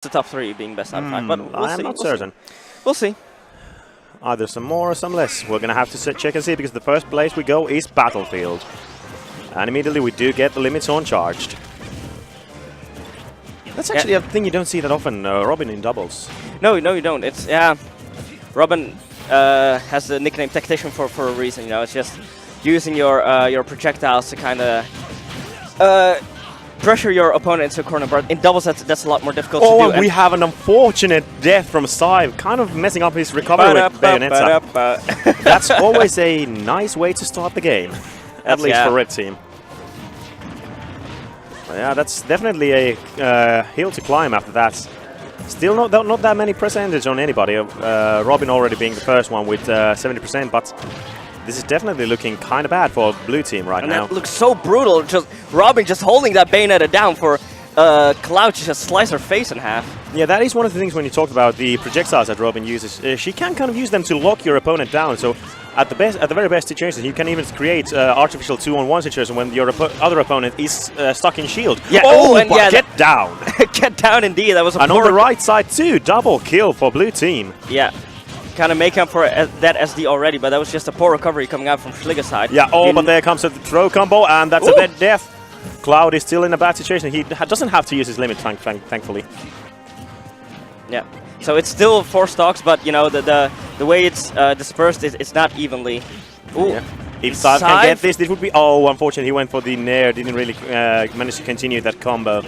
the top 3 being best out of 5, but we'll see. I'm not certain. We'll see. Either some more or some less. We're going to have to check and see, because the first place we go is Battlefield. And immediately we do get the limits on charged. That's actually a thing you don't see that often, Robin in doubles. No, you don't. It's, yeah, Robin has the nickname Tactician for a reason, you know. It's just using your projectiles to kind of pressure your opponent into a corner, but in doubles that's a lot more difficult to do. Oh, we have an unfortunate death from Cyve, kind of messing up his recovery with Bayonetta. That's always a nice way to start the game, at least for Red Team. But yeah, that's definitely a hill to climb after that. Still not that many percentage on anybody. Robin already being the first one with 70%, but this is definitely looking kind of bad for Blue Team right now. That looks so brutal. Just Robin just holding that Bayonetta down for Cloud to just slice her face in half. Yeah, that is one of the things when you talk about the projectiles that Robin uses. She can kind of use them to lock your opponent down. So at the very best situations, you can even create artificial 2-on-1 situation when your other opponent is stuck in shield. Yeah. And yeah, get down. Get down indeed. That was a and on the right side too, double kill for Blue Team. Yeah. Kind of make up for that SD already, but that was just a poor recovery coming out from Schligger's side. Yeah, but there comes a throw combo, and that's a dead death. Cloud is still in a bad situation. He doesn't have to use his limit, thankfully. Yeah, so it's still 4 stocks, but you know the way it's dispersed it's not evenly. Ooh. Yeah. If Cyve can get this would be... Oh, unfortunately, he went for the Nair, didn't really manage to continue that combo.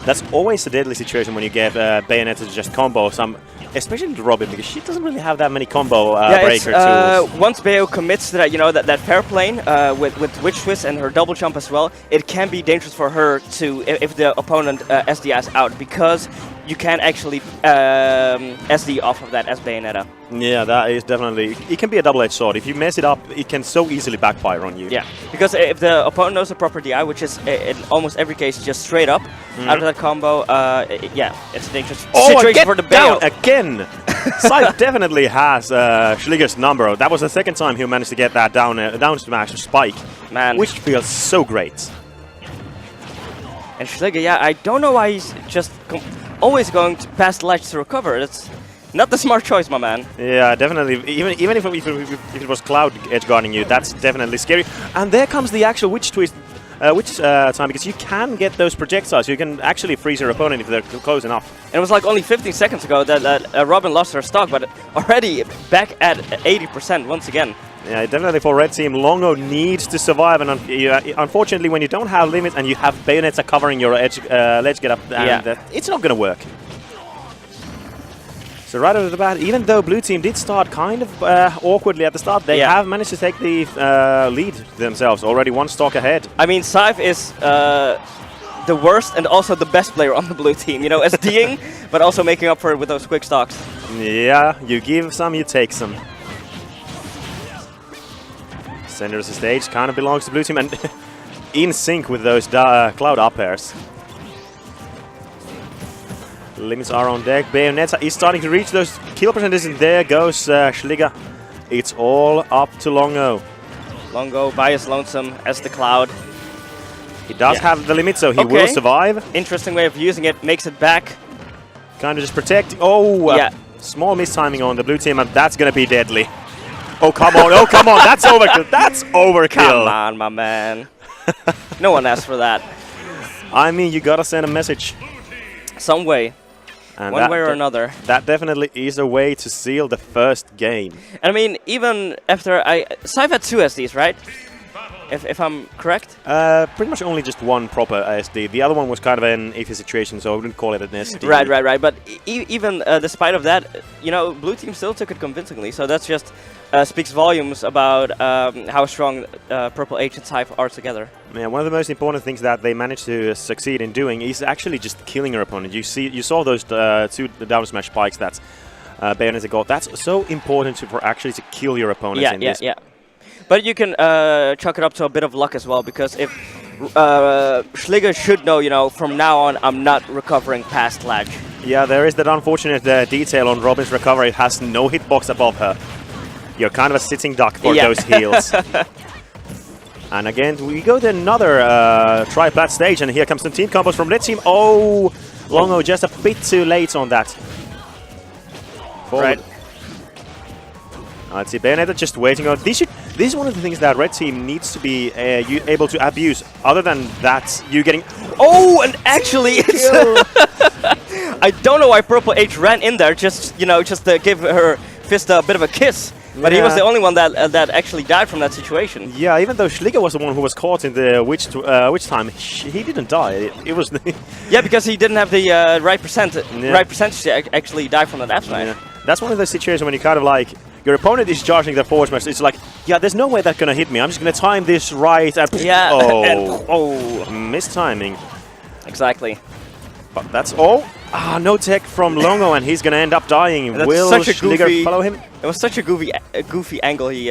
That's always a deadly situation when you get Bayonetta to just combo some... Especially to Robin, because she doesn't really have that many combo breaker tools. Once BYO commits to that, you know, that fair plane with Witch Twist and her double jump as well, it can be dangerous for her to, if the opponent SDIs out, because you can actually SD off of that as Bayonetta. Yeah, that is definitely... It can be a double-edged sword. If you mess it up, it can so easily backfire on you. Yeah, because if the opponent knows the proper DI, which is in almost every case just straight up out of that combo, yeah, it's a dangerous situation for the BYO. Again! Cyve definitely has Schligger's number. That was the second time he managed to get that down smash spike, man, which feels so great. And Schligger, yeah, I don't know why he's just always going to past the ledge to recover. That's not the smart choice, my man. Yeah, definitely. Even if it was Cloud edge guarding you, that's definitely scary. And there comes the actual Witch Twist. Time, because you can get those projectiles. You can actually freeze your opponent if they're close enough. And it was like only 15 seconds ago that Robin lost her stock, but already back at 80% once again. Yeah, definitely for Red Team, Long0uw needs to survive, and unfortunately when you don't have limits and you have Bayonetta covering your ledge get up, and it's not going to work. So right off the bat, even though Blue Team did start kind of awkwardly at the start, they have managed to take the lead themselves, already 1 stock ahead. I mean, Cyve is the worst and also the best player on the Blue Team, you know, SDing, but also making up for it with those quick stocks. Yeah, you give some, you take some. Center of the stage kind of belongs to Blue Team, and in sync with those Cloud up airs. Limits are on deck. Bayonetta is starting to reach those kill percentages, and there goes Schligger. It's all up to Long0uw. Long0uw by his lonesome as the Cloud. He does have the limit, so he will survive. Interesting way of using it, makes it back. Kind of just protect. Oh, small mistiming on the Blue Team, and that's going to be deadly. Oh, come on. Oh, come on. That's overkill. That's overkill. Come on, my man. No one asked for that. I mean, you got to send a message. Some way. And one way or another. That definitely is a way to seal the first game. And I mean, even after Cyve had 2 SDs, right? If I'm correct? Pretty much only just 1 proper SD. The other one was kind of an iffy situation, so I wouldn't call it an SD. Right. But even despite of that, you know, Blue Team still took it convincingly. So that's just speaks volumes about how strong Purple H and Cyve are together. Yeah, one of the most important things that they managed to succeed in doing is actually just killing your opponent. You saw those 2 down smash spikes that Bayonetta got. That's so important for actually to kill your opponents in this. Yeah. But you can chalk it up to a bit of luck as well, because if Schligger should know, you know, from now on I'm not recovering past ledge. Yeah, there is that unfortunate detail on Robin's recovery. It has no hitbox above her. You're kind of a sitting duck for those heals. And again, we go to another tri-plat stage, and here comes some team combos from Red Team. Oh, Long0uw just a bit too late on that. Forward. Right. Let's see, Bayonetta just waiting on. This is one of the things that red team needs to be able to abuse. Other than that, you getting. Oh, and actually, it's I don't know why Purple H ran in there just to give her fist a bit of a kiss. But he was the only one that actually died from that situation. Yeah, even though Schligger was the one who was caught in the witch time, he didn't die. It was. Yeah, because he didn't have the right percentage to actually die from that F smash. Yeah. That's one of those situations when you kind of like. Your opponent is charging the forward smash. It's like, yeah, there's no way that's gonna hit me. I'm just gonna time this right. And yeah. Oh, mistiming. Exactly. But that's all. No tech from Long0uw, and he's gonna end up dying. Will Schligger follow him? It was such a goofy angle he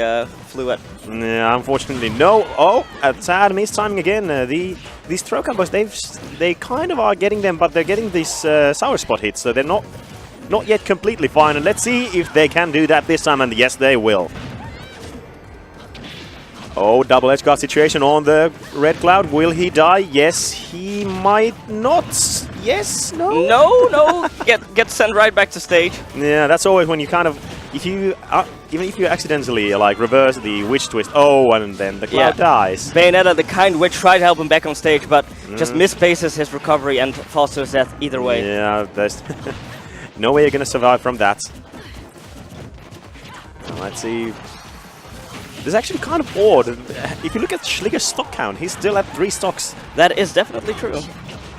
flew at. Yeah, unfortunately, no. Oh, a sad mistiming again. These throw combos, they kind of are getting them, but they're getting these sour spot hits, so they're not yet completely fine, and let's see if they can do that this time, and yes, they will. Oh, double edge guard situation on the red cloud. Will he die? Yes, he might not. Yes, no? No. Get sent right back to stage. Yeah, that's always when you kind of, even if you accidentally like reverse the witch twist, and then the cloud dies. Bayonetta, the kind witch, tried to help him back on stage, but just misplaces his recovery and falls to his death either way. Yeah, there's no way you're gonna survive from that. Let's see. This is actually kind of odd. If you look at Schligger's stock count, he's still at 3 stocks. That is definitely true.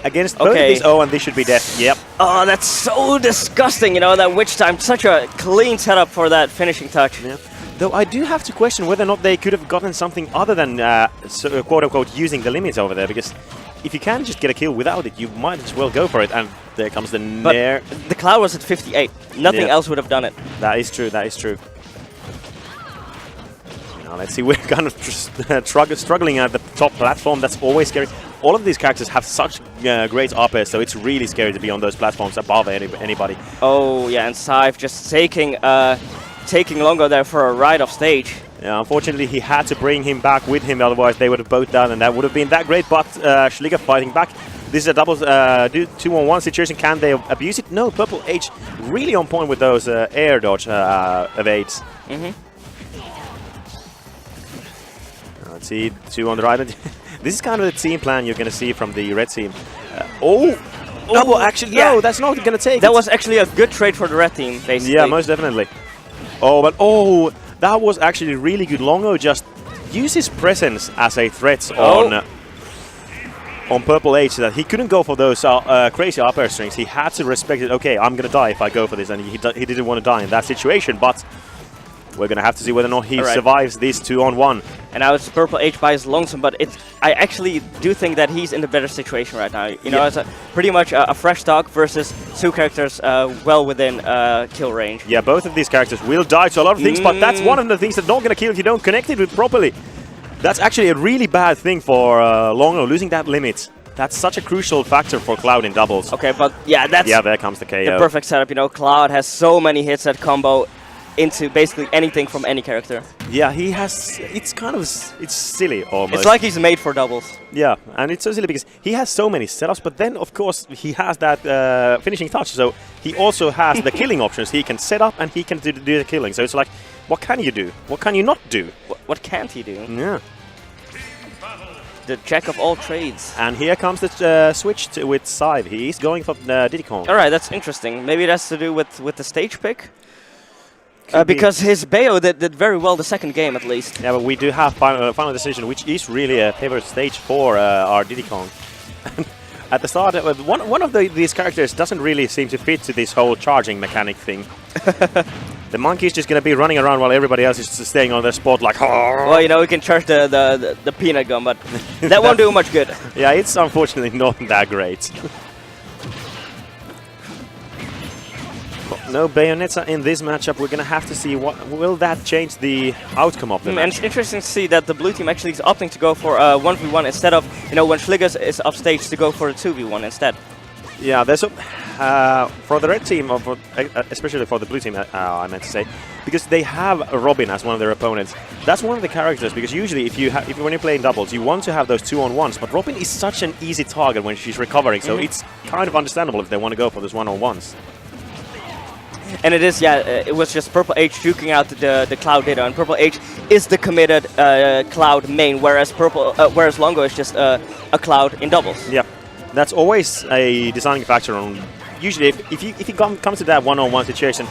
Against both of these, and this should be death. Yep. Oh, that's so disgusting, that witch time. Such a clean setup for that finishing touch. Yeah. Though I do have to question whether or not they could have gotten something other than, quote-unquote, using the limits over there, because if you can just get a kill without it, you might as well go for it. And there comes the Nair. The cloud was at 58. Nothing else would have done it. That is true, that is true. Now let's see, we're kind of struggling at the top platform. That's always scary. All of these characters have such great up airs, so it's really scary to be on those platforms above anybody. Oh, yeah, and Cyve just taking Long0uw there for a ride off stage. Yeah, unfortunately, he had to bring him back with him, otherwise they would have both died, and that would have been that great, but Schligger fighting back. This is a double 2-on-1 situation. Can they abuse it? No, Purple H really on point with those air dodge evades. Let's see, 2 on the right. This is kind of the team plan you're going to see from the red team. Double actually, no, that's not going to take That was actually a good trade for the red team, basically. Yeah, most definitely. That was actually really good. Long0uw just used his presence as a threat on Purple H, that he couldn't go for those crazy up air strings. He had to respect it. Okay, I'm going to die if I go for this, and he didn't want to die in that situation, but we're going to have to see whether or not he survives this 2-on-1. And now it's Purple H by his lonesome, but I actually do think that he's in the better situation right now. It's pretty much a fresh talk versus 2 characters well within kill range. Yeah, both of these characters will die to a lot of things, but that's one of the things that's not going to kill if you don't connect it with properly. That's actually a really bad thing for Long0uw, losing that limit. That's such a crucial factor for Cloud in doubles. Okay, but that's... Yeah, there comes the KO. The perfect setup, Cloud has so many hits that combo into basically anything from any character. Yeah, he has... It's silly almost. It's like he's made for doubles. Yeah, and it's so silly because he has so many setups, but then, of course, he has that finishing touch, so he also has the killing options. He can set up and he can do the killing. So it's like, what can you do? What can you not do? What can't he do? Yeah. The jack of all trades. And here comes the switch with Cyve. He's going for Diddy Kong. Alright, that's interesting. Maybe it has to do with the stage pick? Because his Bayo did very well the second game, at least. Yeah, but we do have final decision, which is really a favorite stage for our Diddy Kong. At the start, one of these characters doesn't really seem to fit to this whole charging mechanic thing. The monkey's just going to be running around while everybody else is staying on their spot like... Well, we can charge the peanut gun, but that won't do much good. Yeah, it's unfortunately not that great. No Bayonetta in this matchup. We're going to have to see will that change the outcome of the match. And it's interesting to see that the blue team actually is opting to go for a 1v1 instead of, when Schligger is off stage, to go for a 2v1 instead. Yeah, there's for the red team, or for, especially for the blue team, I meant to say, because they have Robin as one of their opponents. That's one of the characters, because usually when you're playing doubles, you want to have those 2-on-1s, but Robin is such an easy target when she's recovering, so it's kind of understandable if they want to go for those 1-on-1s. And it is, it was just Purple H juking out the Cloud Ditto, and Purple H is the committed Cloud main, whereas Long0uw is just a Cloud in doubles. Yeah, that's always a deciding factor on. Usually, if you come to that 1-on-1 situation,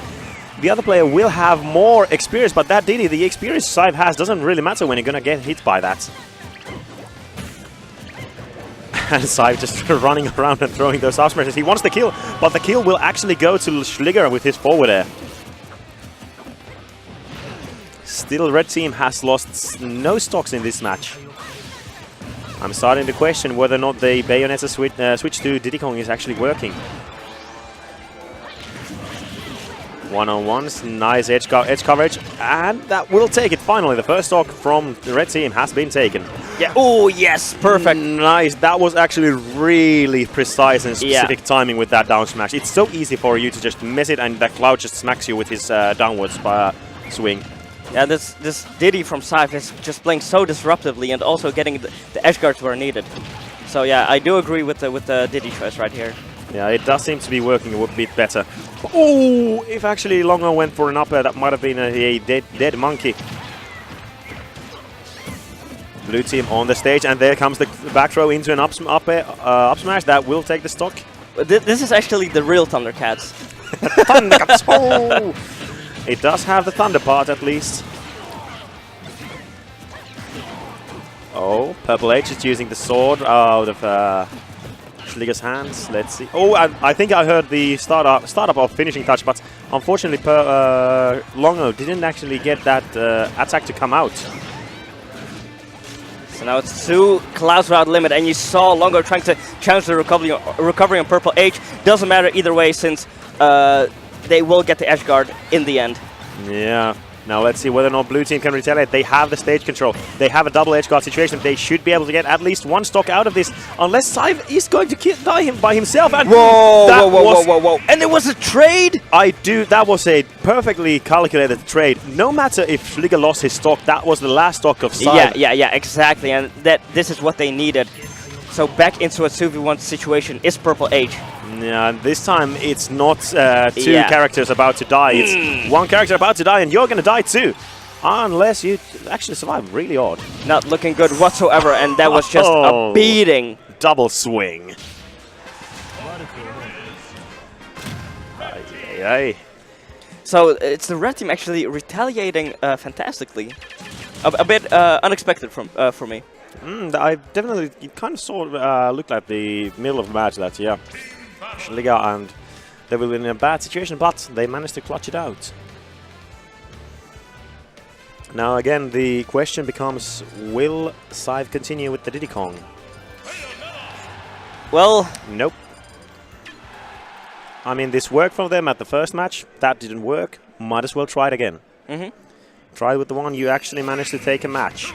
the other player will have more experience, but that Diddy, the experience Cyve has, doesn't really matter when you're gonna get hit by that. And Cyve just running around and throwing those up smashes. He wants the kill, but the kill will actually go to Schligger with his forward air. Still, red team has lost no stocks in this match. I'm starting to question whether or not the Bayonetta switch to Diddy Kong is actually working. 1-on-1s, nice edge coverage, and that will take it. Finally, the first stock from the red team has been taken. Yeah. Oh yes, perfect. Nice. That was actually really precise and specific timing with that down smash. It's so easy for you to just miss it, and that Cloud just smacks you with his downwards swing. Yeah, this Diddy from Cyve is just playing so disruptively and also getting the edge guards where needed. So yeah, I do agree with the Diddy choice right here. Yeah, it does seem to be working a bit better. Oh, if actually Long0uw went for an up air, that might have been a dead monkey. Blue team on the stage, and there comes the back throw into an up smash that will take the stock. This is actually the real Thundercats. Thundercats! Oh! It does have the thunder part at least. Oh, Purple H is using the sword out of Schligger's hands. Let's see. Oh, I think I heard the startup of finishing touch, but unfortunately Long0uw didn't actually get that attack to come out. So now it's 2 Clouds without limit, and you saw Long0uw trying to challenge the recovery on Purple H. Doesn't matter either way, since they will get the edge guard in the end. Yeah. Now let's see whether or not blue team can retaliate. They have the stage control. They have a double edge guard situation. They should be able to get at least 1 stock out of this, unless Cyve is going to die him by himself. And whoa! And there was a trade. That was a perfectly calculated trade. No matter if Schligger lost his stock, that was the last stock of Cyve. Yeah, exactly. And this is what they needed. So back into a 2v1 situation is Purple H. Yeah, this time it's not 2 characters about to die. It's 1 character about to die, and you're going to die too. Unless you actually survive. Really odd. Not looking good whatsoever, and that was just a beating. Double swing. So it's the red team actually retaliating fantastically. A bit unexpected for me. I definitely, it kind of looked like the middle of the match that, Schligger, and they were in a bad situation, but they managed to clutch it out. Now again, the question becomes, will Cyve continue with the Diddy Kong? Well, nope. I mean, this worked for them at the first match. That didn't work. Might as well try it again. Try it with the one you actually managed to take a match.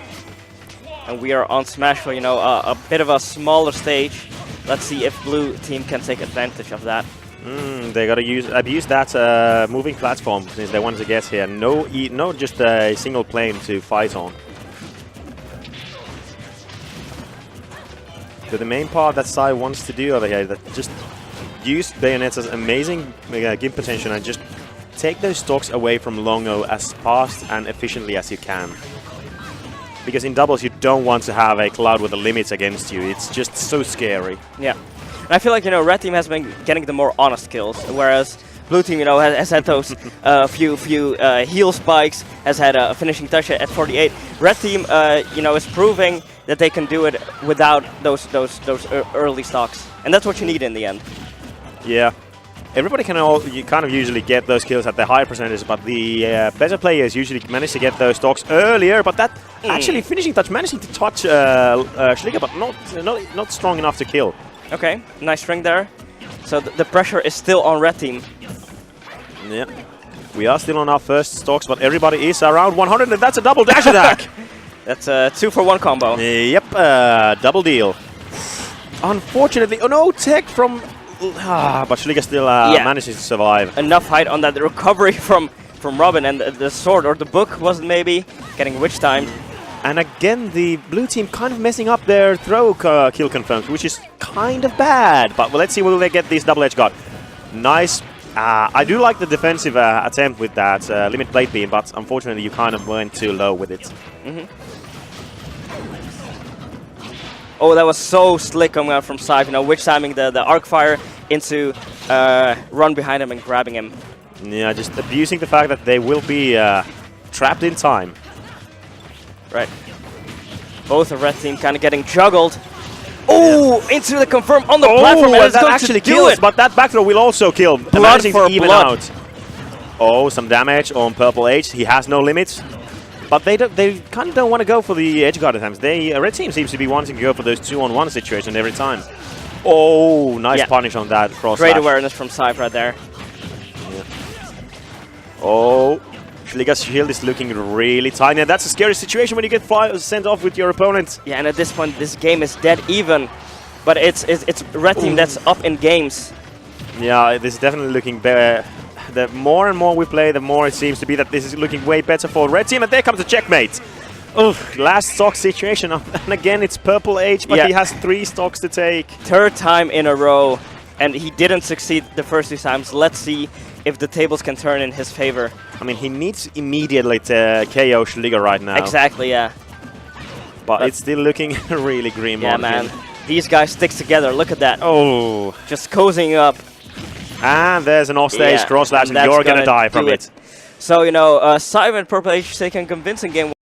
And we are on Smash for, a bit of a smaller stage. Let's see if blue team can take advantage of that. They gotta abuse that moving platform since they wanted to get here. No, just a single plane to fight on. So the main part that Cyve wants to do over here, that just use Bayonetta's amazing gimp potential and just take those stocks away from Long0uw as fast and efficiently as you can. Because in doubles, you don't want to have a Cloud with the limits against you. It's just so scary. Yeah. And I feel like, red team has been getting the more honest kills, whereas blue team, has had those few heal spikes, has had a finishing touch at 48. Red team, is proving that they can do it without those early stocks. And that's what you need in the end. Yeah. Everybody you kind of usually get those kills at the higher percentages, but the better players usually manage to get those stocks earlier. But that actually finishing touch, managing to touch Schligger, but not strong enough to kill. Okay, nice string there. So the pressure is still on red team. Yeah, we are still on our first stocks, but everybody is around 100, and that's a double dash attack. That's a 2-for-1 combo. Yep, double deal. Unfortunately, oh no, tech from but Schligger still manages to survive. Enough height on that recovery from Robin, and the sword or the book wasn't maybe getting witch timed. And again, the blue team kind of messing up their throw kill confirms, which is kind of bad. But let's see will they get this double-edged guard. Nice. I do like the defensive attempt with that limit blade beam, but unfortunately you kind of went too low with it. Oh, that was so slick coming out from Cyve, you know, witch timing the arc fire into run behind him and grabbing him. Yeah, just abusing the fact that they will be trapped in time. Right. Both the red team kind of getting juggled. Oh, into the confirm on the platform, and that actually kills, but that back throw will also kill. Blood for even blood. Out. Oh, some damage on Purple H. He has no limits. But they kind of don't want to go for the edge guard attempts. Red team seems to be wanting to go for those 2-on-1 situations every time. Oh, nice punish on that cross Great slash. awareness from Cyve right there. Yeah. Oh, Schligger's shield is looking really tiny, and that's a scary situation when you get sent off with your opponent. Yeah, and at this point, this game is dead even. But it's red team that's up in games. Yeah, this is definitely looking better. The more and more we play, the more it seems to be that this is looking way better for red team, and there comes the checkmate. Last stock situation, and again it's Purple H, but he has 3 stocks to take. Third time in a row, and he didn't succeed the first 2 times. Let's see if the tables can turn in his favor. I mean, he needs immediately to KO Schligger right now. Exactly, yeah. But it's still looking really grim. Yeah, man. These guys stick together. Look at that. Oh. Just cozying up. And there's an offstage cross slash, and you're going to die from it. So, you know, Cyve and Purple H take a convincing game.